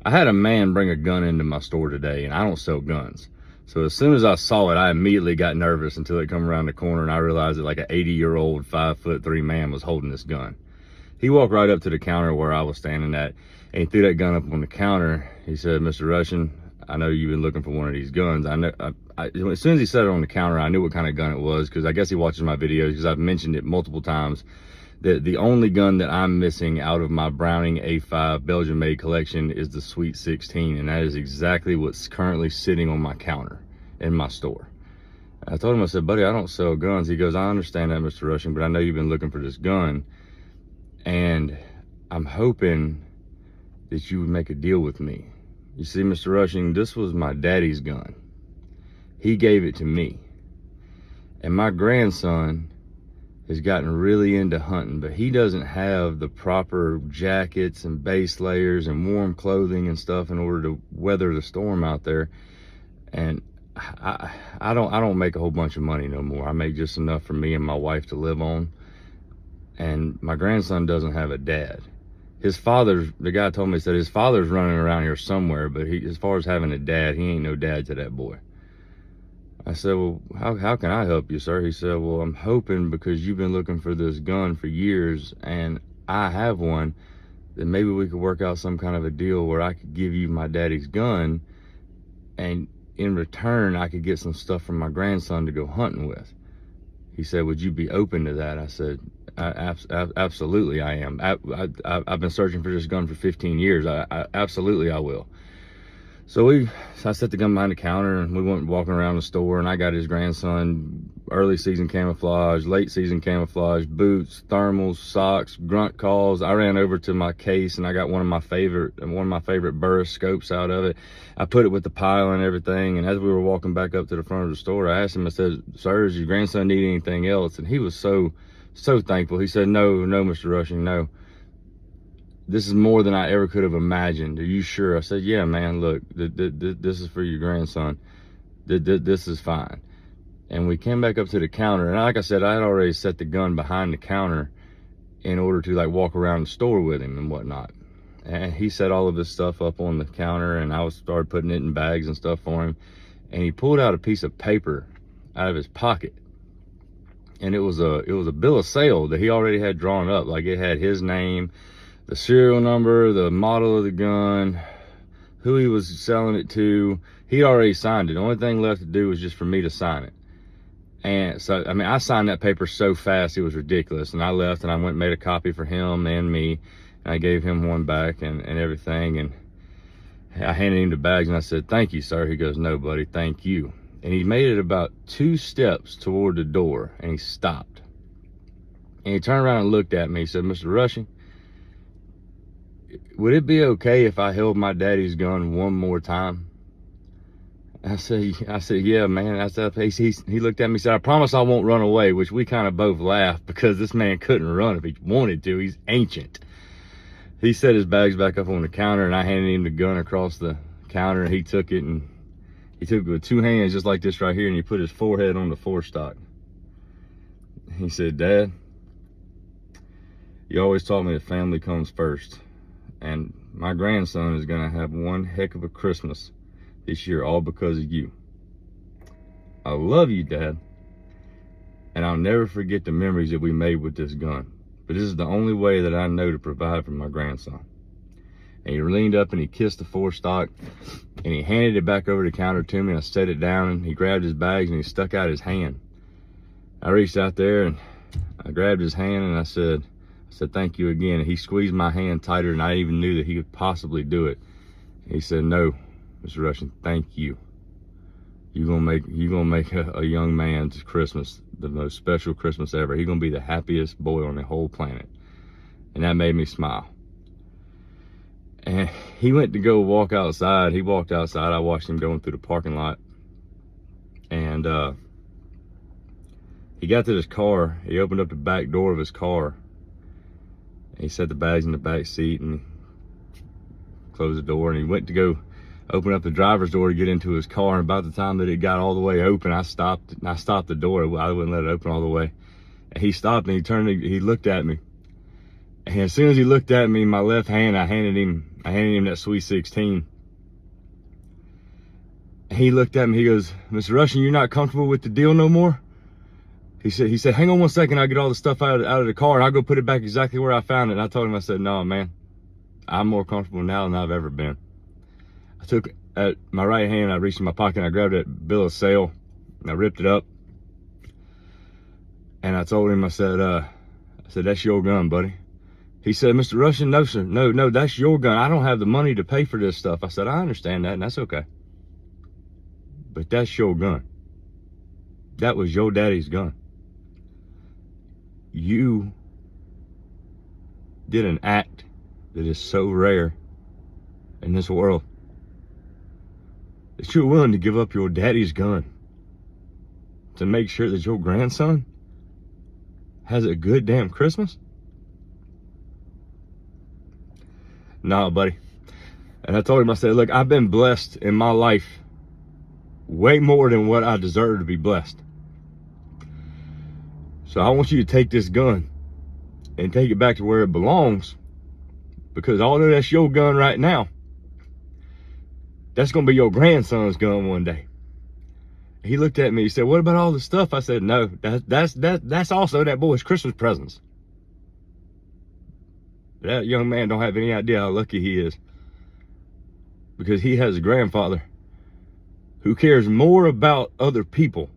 I had a man bring a gun into my store today, and I don't sell guns. So as soon as I saw it, I immediately got nervous until it come around the corner and I realized that like an 80-year-old 5'3" man was holding this gun. He walked right up to the counter where I was standing at, and he threw that gun up on the counter. He said, "Mr. Russian, I know you've been looking for one of these guns." I know. As soon as he said it on the counter, I knew what kind of gun it was, because I guess he watches my videos, because I've mentioned it multiple times. The only gun that I'm missing out of my Browning A5 Belgian-made collection is the Sweet 16, and that is exactly what's currently sitting on my counter in my store. I told him, I said, "Buddy, I don't sell guns." He goes, "I understand that, Mr. Rushing, but I know you've been looking for this gun, and I'm hoping that you would make a deal with me. You see, Mr. Rushing, this was my daddy's gun. He gave it to me, and my grandson has gotten really into hunting, but he doesn't have the proper jackets and base layers and warm clothing and stuff in order to weather the storm out there. And I don't make a whole bunch of money no more. I make just enough for me and my wife to live on. And my grandson doesn't have a dad. His father's, the guy told me, he said his father's running around here somewhere, but as far as having a dad, he ain't no dad to that boy." I said, "Well, how can I help you, sir?" He said, "Well, I'm hoping, because you've been looking for this gun for years and I have one, that maybe we could work out some kind of a deal where I could give you my daddy's gun, and in return I could get some stuff from my grandson to go hunting with." He said, "Would you be open to that?" I said, "Absolutely I am. I've been searching for this gun for 15 years. Absolutely I will." So I set the gun behind the counter, and we went walking around the store, and I got his grandson early season camouflage, late season camouflage, boots, thermals, socks, grunt calls. I ran over to my case and I got one of my favorite Burris scopes out of it. I put it with the pile and everything, and as we were walking back up to the front of the store, I asked him, I said, "Sir, does your grandson need anything else?" And he was so thankful. He said, No, Mr. Rushing, no. This is more than I ever could have imagined. Are you sure?" I said, "Yeah, man, look, this is for your grandson. This is fine." And we came back up to the counter, and like I said, I had already set the gun behind the counter in order to like walk around the store with him and whatnot. And he set all of his stuff up on the counter, and I started putting it in bags and stuff for him. And he pulled out a piece of paper out of his pocket, and it was a bill of sale that he already had drawn up. Like, it had his name, the serial number, the model of the gun, who he was selling it to. He already signed it. The only thing left to do was just for me to sign it. And so, I mean, I signed that paper so fast, it was ridiculous. And I left and I went and made a copy for him and me. And I gave him one back and everything. And I handed him the bags and I said, "Thank you, sir." He goes, "No, buddy, thank you." And he made it about 2 steps toward the door, and he stopped. And he turned around and looked at me. He said, "Mr. Rushing, would it be okay if I held my daddy's gun one more time?" I said, "Yeah, man." I said, he looked at me and said, "I promise I won't run away," which we kind of both laughed, because this man couldn't run if he wanted to. He's ancient. He set his bags back up on the counter, and I handed him the gun across the counter, and he took it, and he took it with 2 hands just like this right here, and he put his forehead on the forestock. He said, "Dad, you always taught me that family comes first, and my grandson is gonna have one heck of a Christmas this year, all because of you. I love you, Dad, and I'll never forget the memories that we made with this gun. But this is the only way that I know to provide for my grandson." And he leaned up and he kissed the forestock, and he handed it back over the counter to me, and I set it down, and he grabbed his bags and he stuck out his hand. I reached out there and I grabbed his hand, and I said, "Thank you again." And he squeezed my hand tighter than I even knew that he could possibly do it. He said, "No, Mr. Rushing, thank you. You're gonna make a young man's Christmas the most special Christmas ever. He's gonna be the happiest boy on the whole planet." And that made me smile. And he went to go walk outside. He walked outside. I watched him going through the parking lot. And he got to his car. He opened up the back door of his car. He set the bags in the back seat and closed the door. And he went to go open up the driver's door to get into his car. And about the time that it got all the way open, I stopped the door. I wouldn't let it open all the way. And he stopped and he turned and he looked at me. And as soon as he looked at me in my left hand, I handed him that Sweet 16. He looked at me, he goes, "Mr. Rushing, you're not comfortable with the deal no more?" He said, "Hang on 1 second, I'll get all the stuff out of the car and I'll go put it back exactly where I found it." And I told him, I said, "No, man, I'm more comfortable now than I've ever been." I took at my right hand, I reached in my pocket and I grabbed that bill of sale and I ripped it up. And I told him, I said, "That's your gun, buddy." He said, "Mr. Rushing, no, sir. No, that's your gun. I don't have the money to pay for this stuff." I said, "I understand that, and that's okay. But that's your gun. That was your daddy's gun. You did an act that is so rare in this world that you're willing to give up your daddy's gun to make sure that your grandson has a good damn Christmas?" Nah, buddy. And I told him, I said, "Look, I've been blessed in my life way more than what I deserve to be blessed. So I want you to take this gun and take it back to where it belongs, because although that's your gun right now, that's going to be your grandson's gun one day." He looked at me, he said, "What about all the stuff?" I said, "No, that's also that boy's Christmas presents." That young man don't have any idea how lucky he is, because he has a grandfather who cares more about other people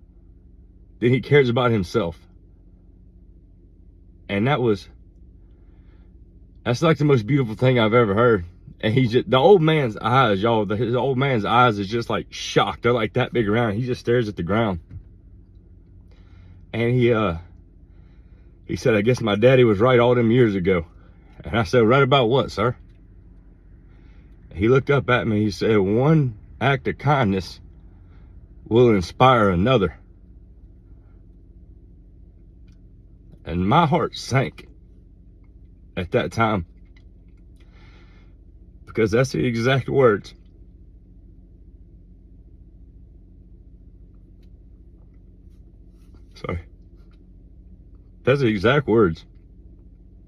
than he cares about himself. And that's like the most beautiful thing I've ever heard. And the old man's eyes, y'all, his old man's eyes is just like shocked. They're like that big around. He just stares at the ground. And he said, "I guess my daddy was right all them years ago." And I said, "Right about what, sir?" He looked up at me, he said, "One act of kindness will inspire another." And my heart sank at that time, because that's the exact words that's the exact words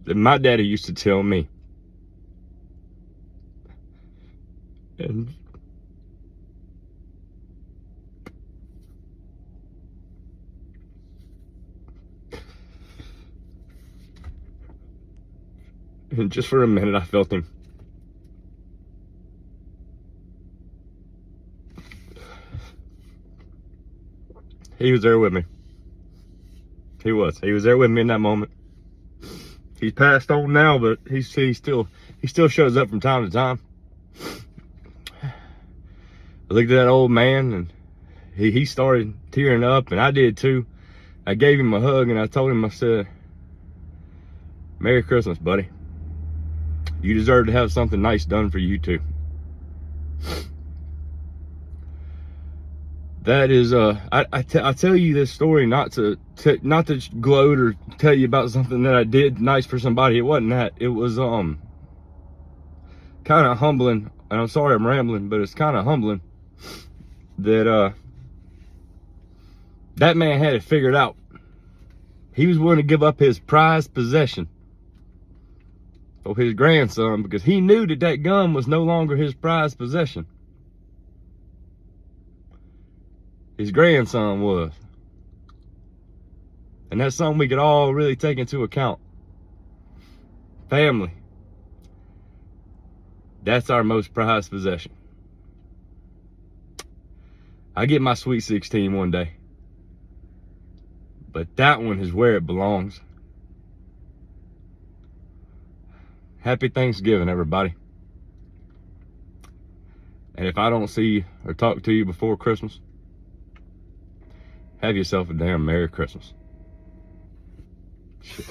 that my daddy used to tell me. And just for a minute, I felt him. He was there with me. He was there with me in that moment. He's passed on now, but he still shows up from time to time. I looked at that old man and he started tearing up, and I did too. I gave him a hug and I told him, I said, "Merry Christmas, buddy. You deserve to have something nice done for you too." That is, I tell you this story not to gloat or tell you about something that I did nice for somebody. It wasn't that. It was kind of humbling, and I'm sorry I'm rambling, but it's kind of humbling that that man had it figured out. He was willing to give up his prized possession for his grandson, because he knew that that gun was no longer his prized possession. His grandson was. And that's something we could all really take into account. Family. That's our most prized possession. I get my Sweet 16 one day, but that one is where it belongs. Happy Thanksgiving, everybody. And if I don't see or talk to you before Christmas, have yourself a damn Merry Christmas. Shit.